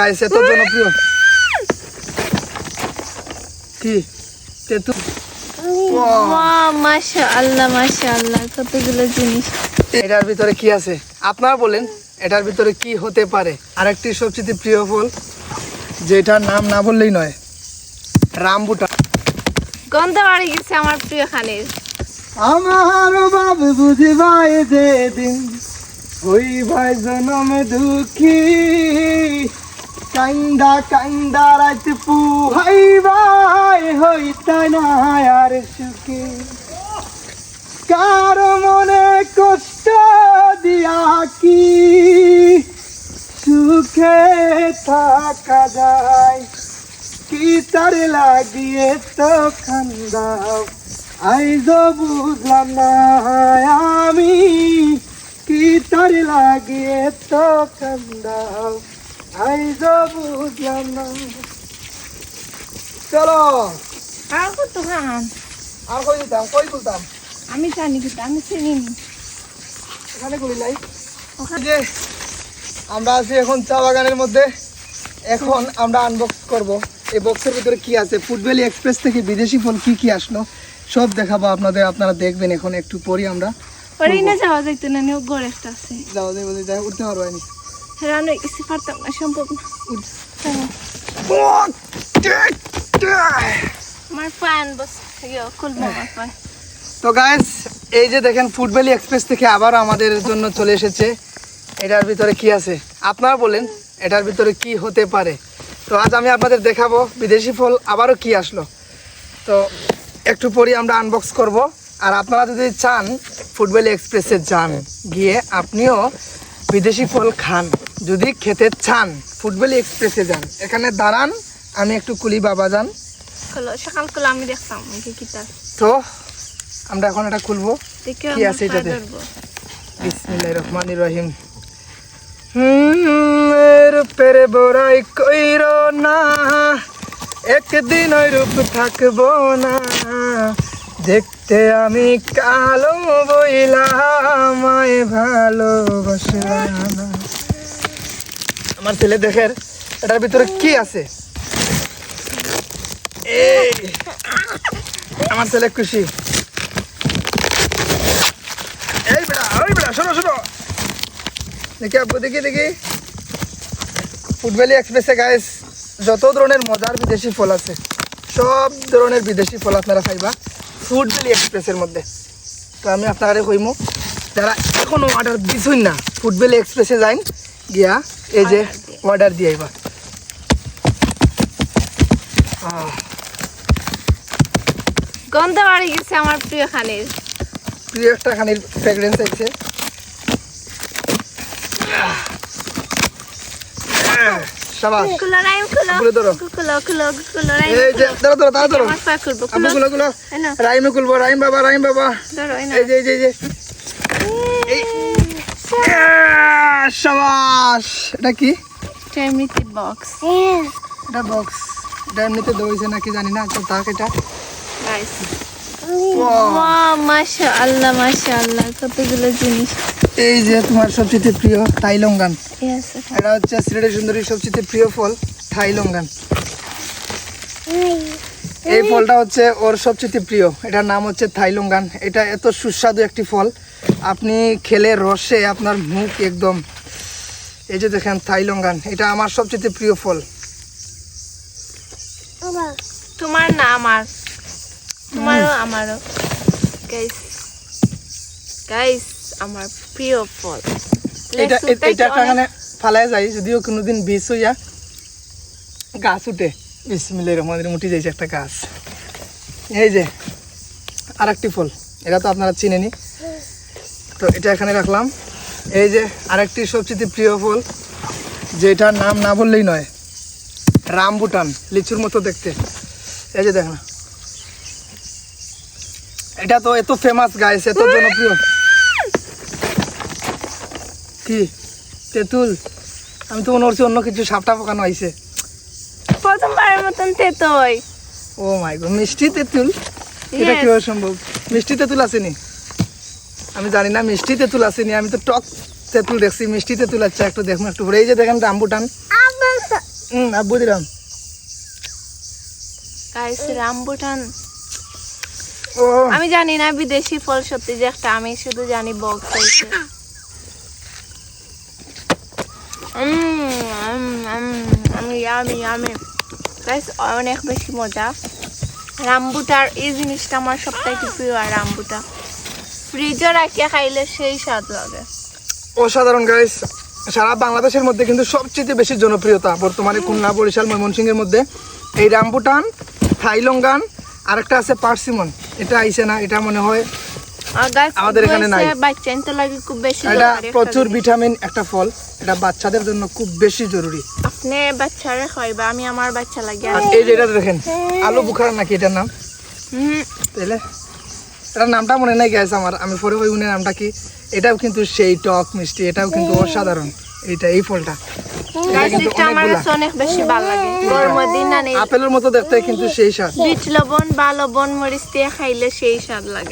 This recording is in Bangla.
গাইস এত জনপ্রিয় কি তেঁতুল। ওয়াও মাশাআল্লাহ মাশাআল্লাহ, কতগুলো জিনিস। এটার ভিতরে কি আছে আপনারা বলেন, এটার ভিতরে কি হতে পারে? আরেকটি সবচেয়ে প্রিয় ফল যেটার নাম না বললেই নয়, রামবুটান। গন্ধ বাড়ি গেছে আমার প্রিয় খানের। আমার বাবু বুঝিবাই যে দিন ওই ভাই জনমে দুঃখী কান্দা কান্দা রাত পুহাইবাই হইতা না আর সুখী, কার মনে কষ্ট দিয়া কি সুখে থাকা যায়, কি তার লাগিয়ে তো কান্দাও আইজ বুঝলাম না আমি, কি তার লাগিয়ে তো কান্দাও আইজ বুঝলাম না। চলো আর কত খান আর কই দিতাম, কই বলতাম আমি জানি কিন্তু আমি চিনি নি। এখানে গুলি নাই। যে আমরা আছি এখন চা বাগানের মধ্যে, এখন আমরা আনবক্স করব এই বক্সের ভিতরে কি আছে। ফুড ভ্যালি এক্সপ্রেস থেকে বিদেশি ফল কি কি আসলো সব দেখাবো আপনাদের, আপনারা দেখবেন এখন একটু পরে। আমরা পরে না যাওয়া যাইতো না, নিয়োগ গড়ে একটা আছে। যাওয়া যায় বলে যাই উঠতে পারবো না, রান্না কিছু পারতাম না, সম্ভব না। আমার ফ্যান বস খুলবো আমার ফ্যান। তো গাইস এই যে দেখেন ফুড ভ্যালি এক্সপ্রেস থেকে আবার আমাদের জন্য চলে এসেছে। এটার ভিতরে কি আছে আপনারা বলেন, এটার ভিতরে কি হতে পারে? তো আজ আমি আপনাদের দেখাবো বিদেশি ফল আবারও কি আসলো। তো একটু পরে আমরা আনবক্স করব। আর আপনারা যদি চান ফুড ভ্যালি এক্সপ্রেসে যান, গিয়ে আপনিও বিদেশি ফল খান, যদি খেতে চান ফুড ভ্যালি এক্সপ্রেসে যান, এখানে দাঁড়ান, আমি একটু কুলি বাবা যান। সকাল করে আমি দেখতাম কিতা। তো আমরা এখন এটা খুলবো, দেখে কি আছে এটাতে? বিসমিল্লাহির রহমানির রহিম। রূপের বড়াই কইরো না, একদিন ওই রূপ থাকবো না, দেখতে আমি কালো বইলা আমায় ভালোবাসলাম না। আমার ছেলে দেখেন এটার ভিতরে কি আছে। এই আমার ছেলে খুশি। এই বেড়া, ওই বেড়া, শোনো শোনো, দেখি আব্বু, দেখি দেখি। ফুড ভ্যালি এক্সপ্রেসে গাইস যত ধরনের মজার বিদেশি ফল আছে, সব ধরনের বিদেশি ফল আপনারা খাইবা ফুড ভ্যালি এক্সপ্রেসের মধ্যে। তো আমি আপনারা কইমু যারা এখনো অর্ডার দিছুন না, ফুড ভ্যালি এক্সপ্রেসে যাইন, গিয়া এই যে অর্ডার দিয়ে আইবা। গন্ধ বাড়ি গেছে আমার প্রিয় খানের। প্রিয় একটা খানির ফ্রেগরেন্স আছে। শাবাশ, খুলো রাইম খুলো, খুলে ধরো। খুলো খুলো খুলো রাইম। এই যে ধরো ধরো তাড়া ধরো, আমার পা খুলবো, আব্বু খুলো গুলো এই নাও, রাইমে খুলবো, রাইম বাবা, রাইম বাবা। ধরো এই এই যে এই যে এই যে এই শাবাশ। এটা কি? টেমরিটি বক্স। এটা বক্স, এটা এমনিতে দইছে নাকি জানি না, তো তাক এটা। নাইস। ওয়াও মাশাআল্লাহ মাশাআল্লাহ, কতগুলো জিনিস। এই যে তোমার সবচেয়ে প্রিয় থাইলঙ্গান, ইয়েস এটা হচ্ছে সিলেটের সুন্দরী সবচেয়ে প্রিয় ফল থাইলঙ্গান। এই ফলটা হচ্ছে ওর সবচেয়ে প্রিয়, এটার নাম হচ্ছে থাইলঙ্গান। এটা এত সুস্বাদু একটি ফল, আপনি খেলে রসে আপনার মুখ একদম। এই যে দেখেন থাইলঙ্গান, এটা আমার সবচেয়ে প্রিয় ফল। তোমার না আমার, তোমারও আমারও। গাইস গাইস আমার প্রিয় ফল। এটা এটা এখানে ফালাই যায়, যদিও কোনোদিন বীজ হইয়া গাছ উঠে। বিসমিল্লাহির রহমানির রহিম, উঠে যাইছে একটা গাছ। এই যে আর একটি ফল, এটা তো আপনারা চিনেনি, তো এটা এখানে রাখলাম। এই যে আরেকটি সবচেয়ে প্রিয় ফল যেটার নাম না বললেই নয়, রামবুটান, লিচুর মতো দেখতে। এই যে দেখেন, এটা তো এত ফেমাস গাইস, এত জনপ্রিয়। কি তেঁতুল? আমি তো মনে করছি অন্য কিছু, সাপটা পোকানো আইছে। প্রথমবারের মতন তেতই। ও মাই গড, মিষ্টি তেঁতুল, এটা কিভাবে সম্ভব? মিষ্টি তেঁতুল আসেনি, আমি জানি না মিষ্টি তেঁতুল আসেনি, আমি তো টক তেঁতুল দেখছি, মিষ্টি তেঁতুল। আচ্ছা একটু দেখুন একটু পরে। এই যে দেখেন রামবুটান, আব্বু দিলাম। গাইস রামবুটান ও আমি জানি না বিদেশি ফল সত্যি যে একটা, আমি শুধু জানি বক হয়েছে। আমি গাইস অনেক বেশি মজা। রামবুটার এই জিনিসটা আমার সবথেকে প্রিয়। আর রামবুটা ফ্রিজে রাখিয়ে খাইলে সেই স্বাদ লাগে। অসাধারণ গাইস। সারা বাংলাদেশের মধ্যে কিন্তু সবচেয়ে বেশি জনপ্রিয়তা বর্তমানে খুলনা, বরিশাল, ময়মনসিংহের মধ্যে এই রামবুটান, থাইলঙ্গান, আর একটা আছে পার্সিমন। এটা আইছে না, এটা মনে হয় আর গাইস আমাদের এখানে নাই। বাচ্চা তো লাগে খুব বেশি এটা দরকারি একটা প্রচুর জিনিস। ভিটামিন একটা ফল, এটা বাচ্চাদের জন্য খুব বেশি জরুরি। আপনি বাচ্চারে খাইবা, আমি আমার বাচ্চা লাগে। আর এই যে এটা দেখেন আলু বুখারা নাকি এটার নাম, হুম, তাইলে এটার নামটা মনে নাই গাইস আমার, আমি পরে ওই উনের নামটা কি। এটাও কিন্তু সেই টক মিষ্টি, এটাও কিন্তু অসাধারণ। এই ফলটা এটা গাইস কিন্তু এটা আমার অনেকগুলা। কাছে অনেক বেশি ভালো লাগে। গরমের দিন না নেই আপেলের মতো দেখতে কিন্তু সেই স্বাদ। বিট লবণ বা লবণ মরিচ দিয়ে খাইলে সেই স্বাদ লাগে।